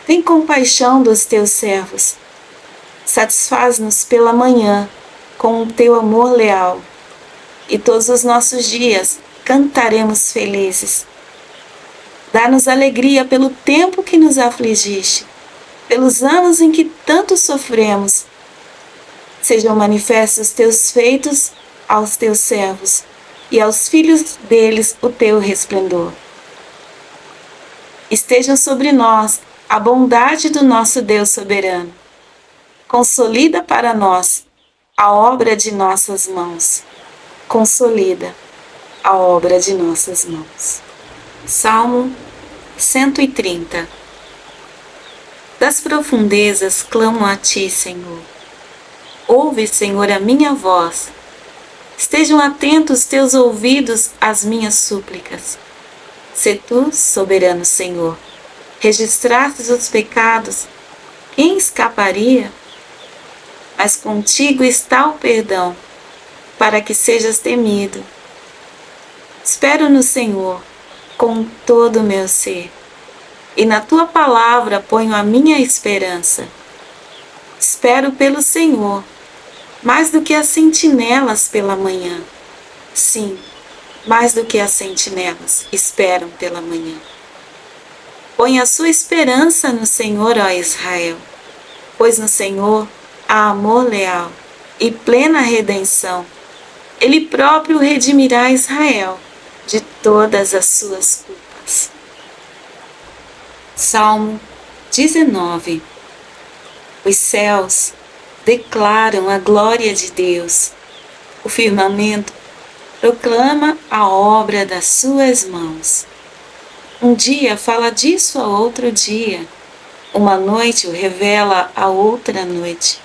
Tem compaixão dos teus servos. Satisfaz-nos pela manhã com o teu amor leal, e todos os nossos dias cantaremos felizes. Dá-nos alegria pelo tempo que nos afligiste, pelos anos em que tanto sofremos. Sejam manifestos os teus feitos aos teus servos, e aos filhos deles o teu resplendor. Estejam sobre nós a bondade do nosso Deus soberano. Consolida para nós a obra de nossas mãos. Consolida a obra de nossas mãos. Salmo 130. Das profundezas clamo a ti, Senhor. Ouve, Senhor, a minha voz. Estejam atentos teus ouvidos às minhas súplicas. Se tu, soberano Senhor, registrastes os pecados, quem escaparia? Mas contigo está o perdão, para que sejas temido. Espero no Senhor com todo o meu ser, e na tua palavra ponho a minha esperança. Espero pelo Senhor, mais do que as sentinelas pela manhã. Sim, mais do que as sentinelas esperam pela manhã. Põe a sua esperança no Senhor, ó Israel, pois no Senhor há amor leal e plena redenção. Ele próprio redimirá Israel de todas as suas culpas. Salmo 19. Os céus declaram a glória de Deus. O firmamento proclama a obra das suas mãos. Um dia fala disso a outro dia. Uma noite o revela a outra noite.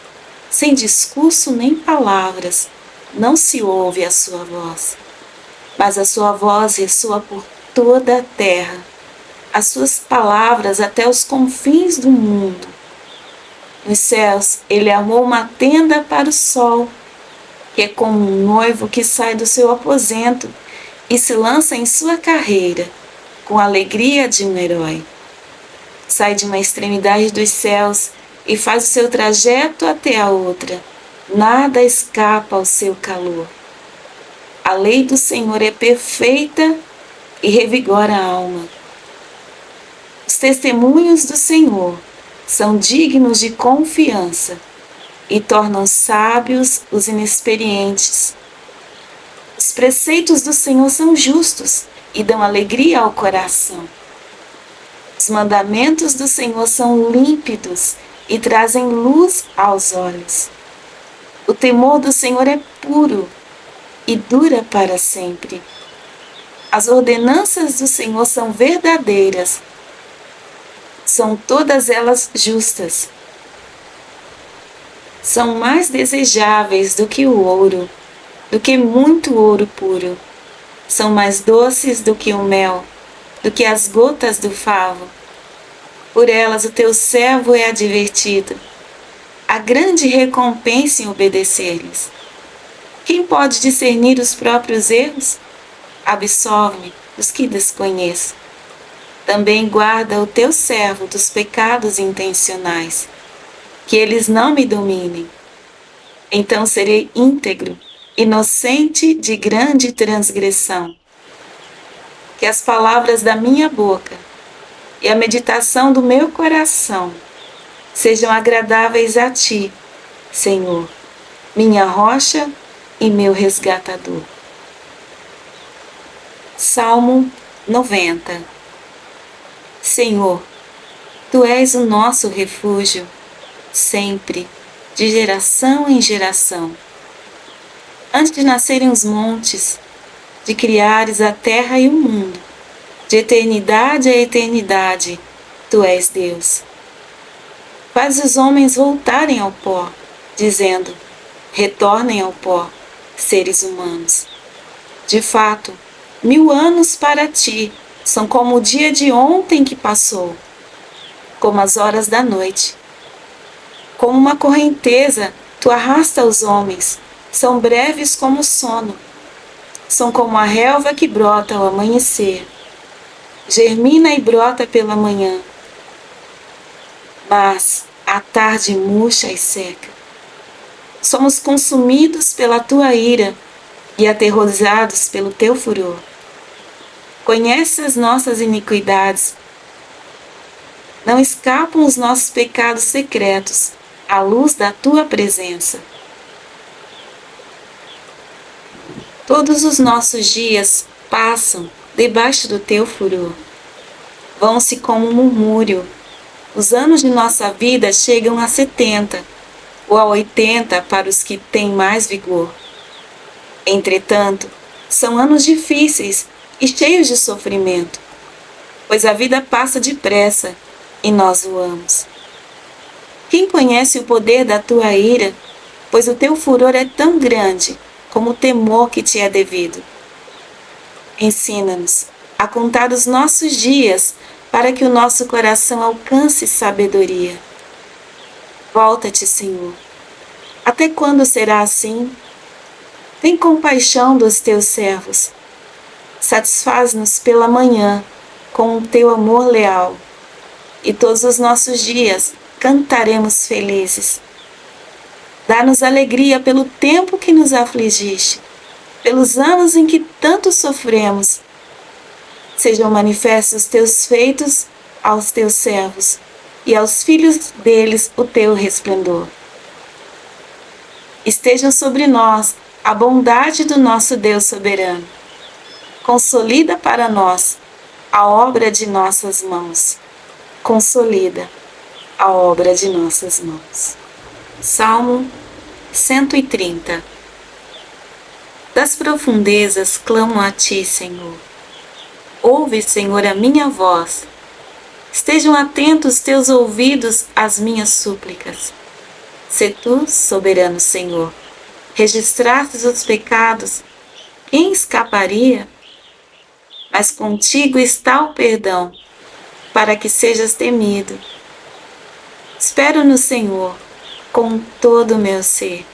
Sem discurso nem palavras, não se ouve a sua voz. Mas a sua voz ressoa por toda a terra, as suas palavras até os confins do mundo. Nos céus ele armou uma tenda para o sol, que é como um noivo que sai do seu aposento e se lança em sua carreira, com a alegria de um herói. Sai de uma extremidade dos céus e faz o seu trajeto até a outra. Nada escapa ao seu calor. A lei do Senhor é perfeita e revigora a alma. Os testemunhos do Senhor são dignos de confiança e tornam sábios os inexperientes. Os preceitos do Senhor são justos e dão alegria ao coração. Os mandamentos do Senhor são límpidos e trazem luz aos olhos. O temor do Senhor é puro e dura para sempre. As ordenanças do Senhor são verdadeiras. São todas elas justas. São mais desejáveis do que o ouro, do que muito ouro puro. São mais doces do que o mel, do que as gotas do favo. Por elas o teu servo é advertido. Há grande recompensa em obedecer-lhes. Quem pode discernir os próprios erros? Absolve-me os que desconheço. Também guarda o teu servo dos pecados intencionais, que eles não me dominem. Então serei íntegro, inocente de grande transgressão. Que as palavras da minha boca e a meditação do meu coração sejam agradáveis a ti, Senhor, minha rocha e meu resgatador. Salmo 90. Senhor, Tu és o nosso refúgio, sempre, de geração em geração. Antes de nascerem os montes, de criares a terra e o mundo, de eternidade a eternidade, Tu és Deus. Faz os homens voltarem ao pó, dizendo: retornem ao pó, seres humanos. De fato, 1000 anos para ti são como o dia de ontem que passou, como as horas da noite. Como uma correnteza, tu arrasta os homens, são breves como o sono. São como a relva que brota ao amanhecer, germina e brota pela manhã, mas à tarde murcha e seca. Somos consumidos pela tua ira e aterrorizados pelo teu furor. Conhece as nossas iniquidades. Não escapam os nossos pecados secretos à luz da tua presença. Todos os nossos dias passam debaixo do teu furor. Vão-se como um murmúrio. Os anos de nossa vida chegam a 70 ou a 80 para os que têm mais vigor. Entretanto, são anos difíceis e cheios de sofrimento, pois a vida passa depressa e nós voamos. Quem conhece o poder da tua ira, pois o teu furor é tão grande como o temor que te é devido. Ensina-nos a contar os nossos dias para que o nosso coração alcance sabedoria. Volta-te, Senhor. Até quando será assim? Tem compaixão dos teus servos. Satisfaz-nos pela manhã com o teu amor leal, e todos os nossos dias cantaremos felizes. Dá-nos alegria pelo tempo que nos afligiste, pelos anos em que tanto sofremos. Sejam manifestos os teus feitos aos teus servos, e aos filhos deles o teu resplendor. Estejam sobre nós a bondade do nosso Deus soberano. Consolida para nós a obra de nossas mãos. Consolida a obra de nossas mãos. Salmo 130. Das profundezas clamo a ti, Senhor. Ouve, Senhor, a minha voz. Estejam atentos teus ouvidos às minhas súplicas. Se tu, soberano Senhor, registrastes os pecados, quem escaparia? Mas contigo está o perdão, para que sejas temido. Espero no Senhor com todo o meu ser,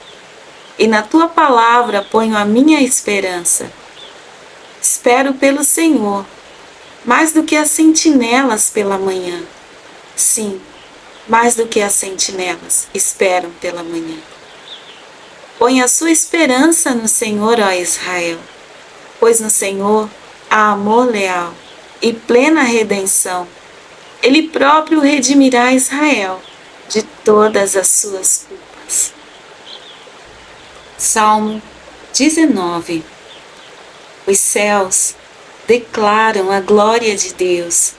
e na tua palavra ponho a minha esperança. Espero pelo Senhor, mais do que as sentinelas pela manhã. Sim, mais do que as sentinelas esperam pela manhã. Põe a sua esperança no Senhor, ó Israel, pois no Senhor há amor leal e plena redenção. Ele próprio redimirá Israel de todas as suas culpas. Salmo 19. Os céus declaram a glória de Deus.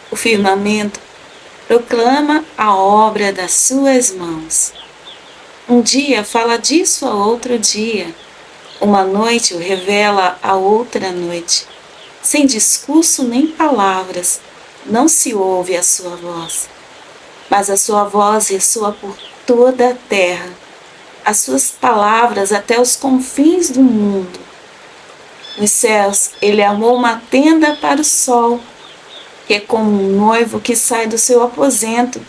O firmamento proclama a obra das suas mãos. Um dia fala disso a outro dia. Uma noite o revela a outra noite. Sem discurso nem palavras, não se ouve a sua voz. Mas a sua voz ressoa por toda a terra, as suas palavras até os confins do mundo. Nos céus ele armou uma tenda para o sol, que é como um noivo que sai do seu aposento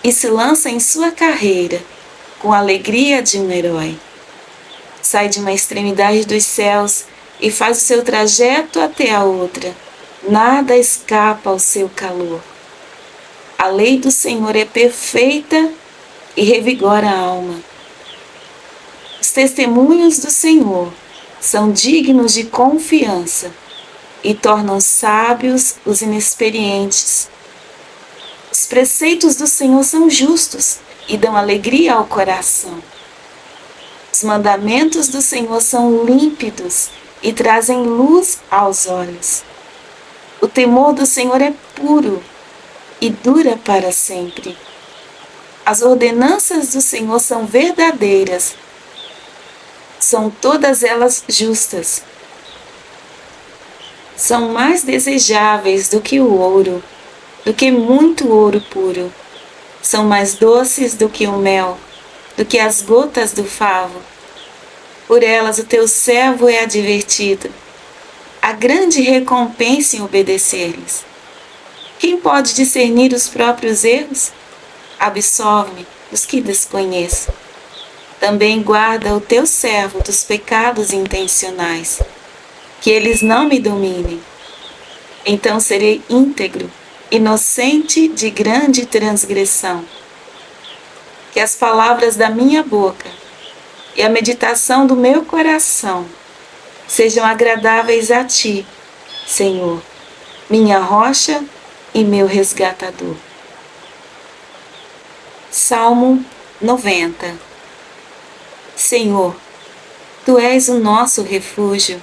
e se lança em sua carreira, com a alegria de um herói. Sai de uma extremidade dos céus e faz o seu trajeto até a outra. Nada escapa ao seu calor. A lei do Senhor é perfeita e revigora a alma. Os testemunhos do Senhor são dignos de confiança e tornam sábios os inexperientes. Os preceitos do Senhor são justos e dão alegria ao coração. Os mandamentos do Senhor são límpidos e trazem luz aos olhos. O temor do Senhor é puro, e dura para sempre. As ordenanças do Senhor são verdadeiras, são todas elas justas. São mais desejáveis do que o ouro, do que muito ouro puro. São mais doces do que o mel, do que as gotas do favo. Por elas o teu servo é advertido. Há grande recompensa em obedecer-lhes. Quem pode discernir os próprios erros? Absolve-me os que desconheço. Também guarda o teu servo dos pecados intencionais, que eles não me dominem. Então serei íntegro, inocente de grande transgressão. Que as palavras da minha boca e a meditação do meu coração sejam agradáveis a ti, Senhor, minha rocha e meu resgatador. Salmo 90. Senhor, tu és o nosso refúgio,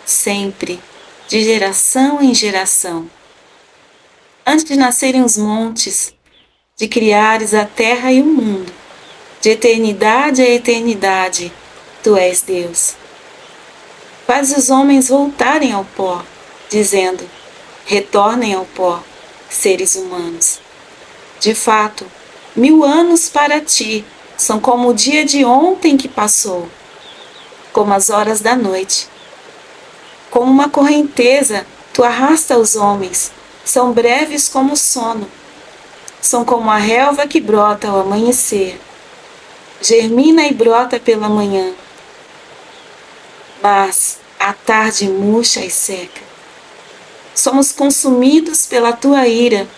sempre, de geração em geração. Antes de nascerem os montes, de criares a terra e o mundo, de eternidade a eternidade, tu és Deus. Faz os homens voltarem ao pó, dizendo, retornem ao pó, seres humanos. De fato, 1000 anos para ti são como o dia de ontem que passou, como as horas da noite. Como uma correnteza, tu arrasta os homens, são breves como o sono. São como a relva que brota ao amanhecer, germina e brota pela manhã, mas à tarde murcha e seca. Somos consumidos pela tua ira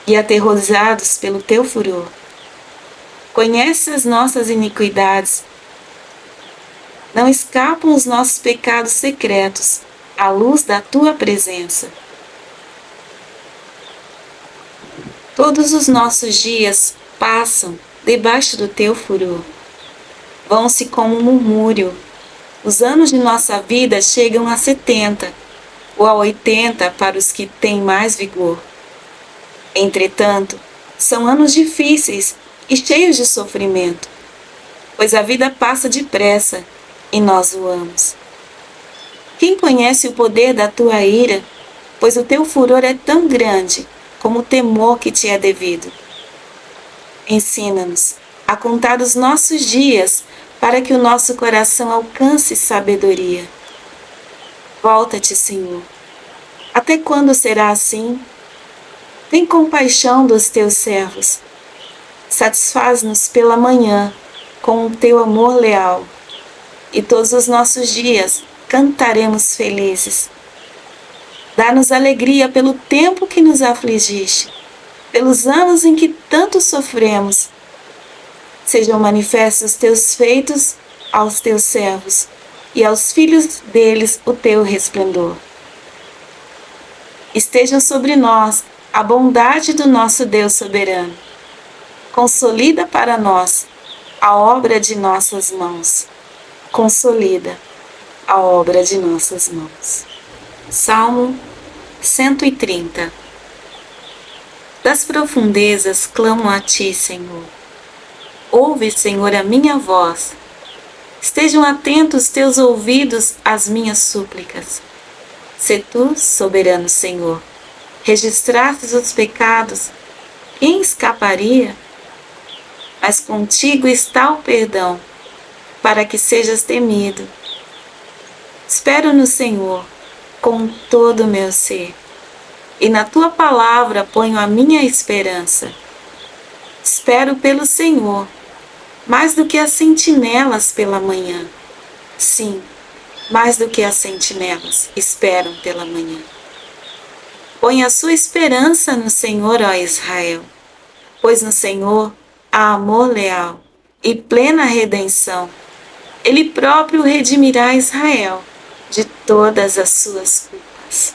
e aterrorizados pelo teu furor. Conheces as nossas iniquidades. Não escapam os nossos pecados secretos à luz da tua presença. Todos os nossos dias passam debaixo do teu furor. Vão-se como um murmúrio. Os anos de nossa vida chegam a 70 ou a 80 para os que têm mais vigor. Entretanto, são anos difíceis e cheios de sofrimento, pois a vida passa depressa e nós voamos. Quem conhece o poder da tua ira, pois o teu furor é tão grande como o temor que te é devido. Ensina-nos a contar os nossos dias para que o nosso coração alcance sabedoria. Volta-te, Senhor. Até quando será assim? Tem compaixão dos teus servos. Satisfaz-nos pela manhã com o teu amor leal, e todos os nossos dias cantaremos felizes. Dá-nos alegria pelo tempo que nos afligiste, pelos anos em que tanto sofremos. Sejam manifestos os teus feitos aos teus servos, e aos filhos deles o teu resplendor. Estejam sobre nós a bondade do nosso Deus soberano. Consolida para nós a obra de nossas mãos. Consolida a obra de nossas mãos. Salmo 130. Das profundezas clamo a ti, Senhor. Ouve, Senhor, a minha voz. Estejam atentos teus ouvidos às minhas súplicas. Se tu, soberano Senhor, registrastes os pecados, quem escaparia? Mas contigo está o perdão, para que sejas temido. Espero no Senhor com todo o meu ser, e na tua palavra ponho a minha esperança. Espero pelo Senhor, mais do que as sentinelas pela manhã. Sim, mais do que as sentinelas esperam pela manhã. Põe a sua esperança no Senhor, ó Israel, pois no Senhor há amor leal e plena redenção. Ele próprio redimirá Israel de todas as suas culpas.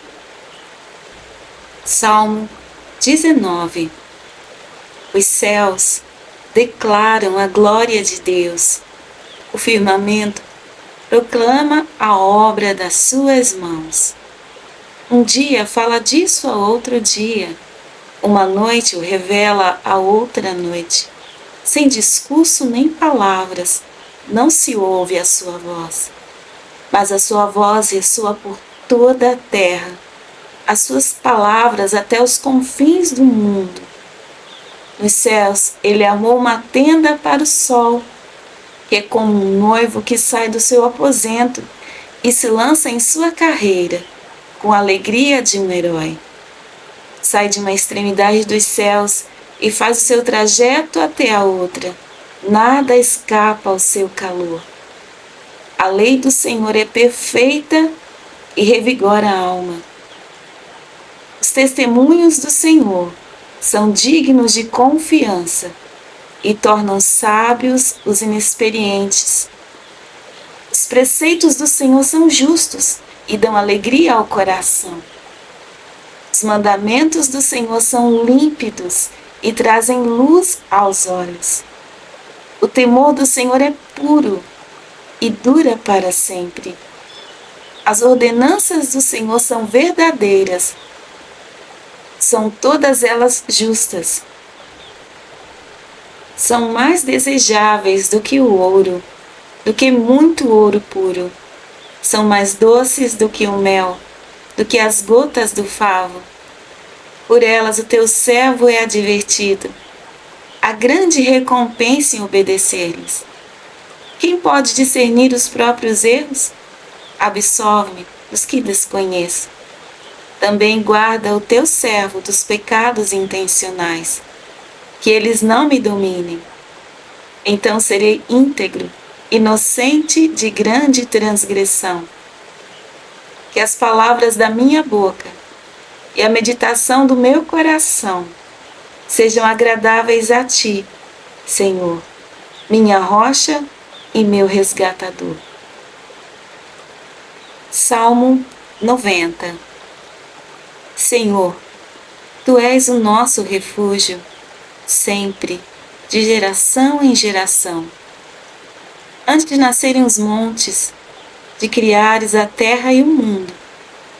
Salmo 19. Os céus declaram a glória de Deus. O firmamento proclama a obra das suas mãos. Um dia fala disso a outro dia. Uma noite o revela a outra noite. Sem discurso nem palavras, não se ouve a sua voz. Mas a sua voz ressoa por toda a terra, as suas palavras até os confins do mundo. Nos céus ele armou uma tenda para o sol, que é como um noivo que sai do seu aposento e se lança em sua carreira, com a alegria de um herói. Sai de uma extremidade dos céus e faz o seu trajeto até a outra. Nada escapa ao seu calor. A lei do Senhor é perfeita e revigora a alma. Os testemunhos do Senhor são dignos de confiança e tornam sábios os inexperientes. Os preceitos do Senhor são justos e dão alegria ao coração. Os mandamentos do Senhor são límpidos e trazem luz aos olhos. O temor do Senhor é puro e dura para sempre. As ordenanças do Senhor são verdadeiras, são todas elas justas. São mais desejáveis do que o ouro, do que muito ouro puro. São mais doces do que o mel, do que as gotas do favo. Por elas o teu servo é advertido. Há grande recompensa em obedecer-lhes. Quem pode discernir os próprios erros? Absolve-me os que desconheço. Também guarda o teu servo dos pecados intencionais, que eles não me dominem. Então serei íntegro, inocente de grande transgressão. Que as palavras da minha boca e a meditação do meu coração sejam agradáveis a ti, Senhor, minha rocha e meu resgatador. Salmo 90. Senhor, tu és o nosso refúgio, sempre, de geração em geração. Antes de nascerem os montes, de criares a terra e o mundo,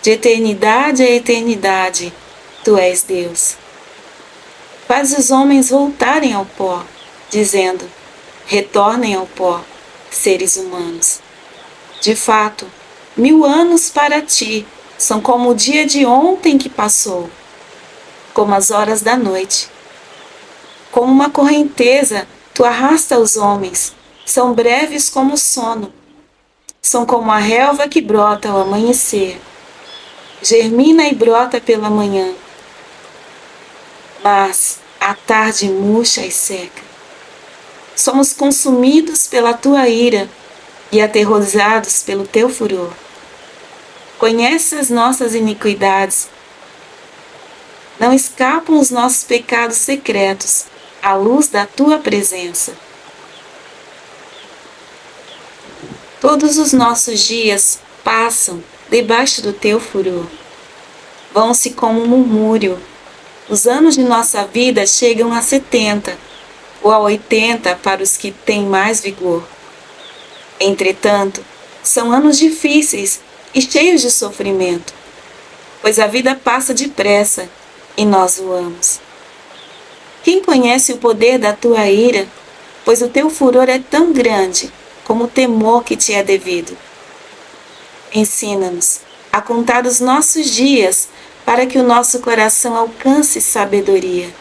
de eternidade a eternidade, tu és Deus. Faz os homens voltarem ao pó, dizendo, retornem ao pó, seres humanos. De fato, 1000 anos para ti são como o dia de ontem que passou, como as horas da noite. Como uma correnteza, tu arrasta os homens, são breves como o sono. São como a relva que brota ao amanhecer, germina e brota pela manhã, mas à tarde murcha e seca. Somos consumidos pela tua ira e aterrorizados pelo teu furor. Conheces as nossas iniquidades. Não escapam os nossos pecados secretos à luz da tua presença. Todos os nossos dias passam debaixo do teu furor. Vão-se como um murmúrio. Os anos de nossa vida chegam a 70 ou a 80 para os que têm mais vigor. Entretanto, são anos difíceis e cheios de sofrimento, pois a vida passa depressa e nós voamos. Quem conhece o poder da tua ira, pois o teu furor é tão grande como o temor que te é devido. Ensina-nos a contar os nossos dias para que o nosso coração alcance sabedoria.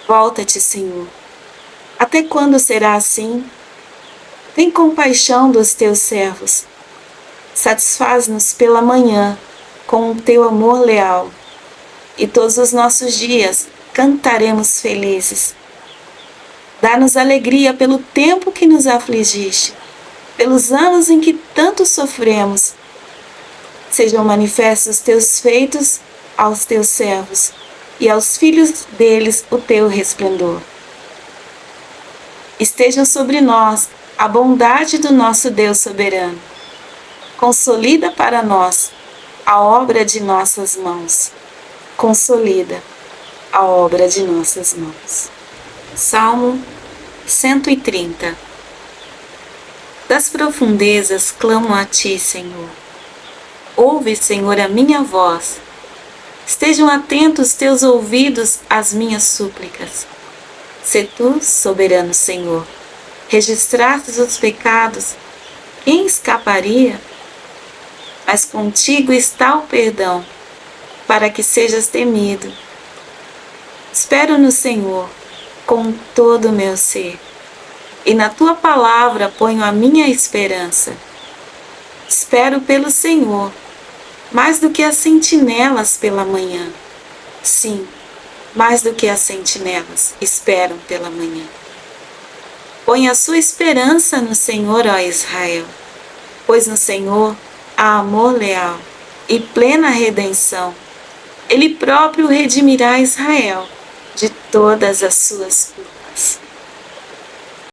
Volta-te, Senhor. Até quando será assim? Tem compaixão dos teus servos. Satisfaz-nos pela manhã com o teu amor leal, e todos os nossos dias cantaremos felizes. Dá-nos alegria pelo tempo que nos afligiste, pelos anos em que tanto sofremos. Sejam manifestos os teus feitos aos teus servos, e aos filhos deles o teu resplendor. Estejam sobre nós a bondade do nosso Deus soberano. Consolida para nós a obra de nossas mãos. Consolida a obra de nossas mãos. Salmo 130. Das profundezas clamo a ti, Senhor. Ouve, Senhor, a minha voz. Estejam atentos teus ouvidos às minhas súplicas. Se tu, soberano Senhor, registrastes os pecados, quem escaparia? Mas contigo está o perdão, para que sejas temido. Espero no Senhor com todo o meu ser, e na tua palavra ponho a minha esperança. Espero pelo Senhor, mais do que as sentinelas pela manhã. Sim, mais do que as sentinelas esperam pela manhã. Põe a sua esperança no Senhor, ó Israel, pois no Senhor há amor leal e plena redenção. Ele próprio redimirá Israel de todas as suas culpas.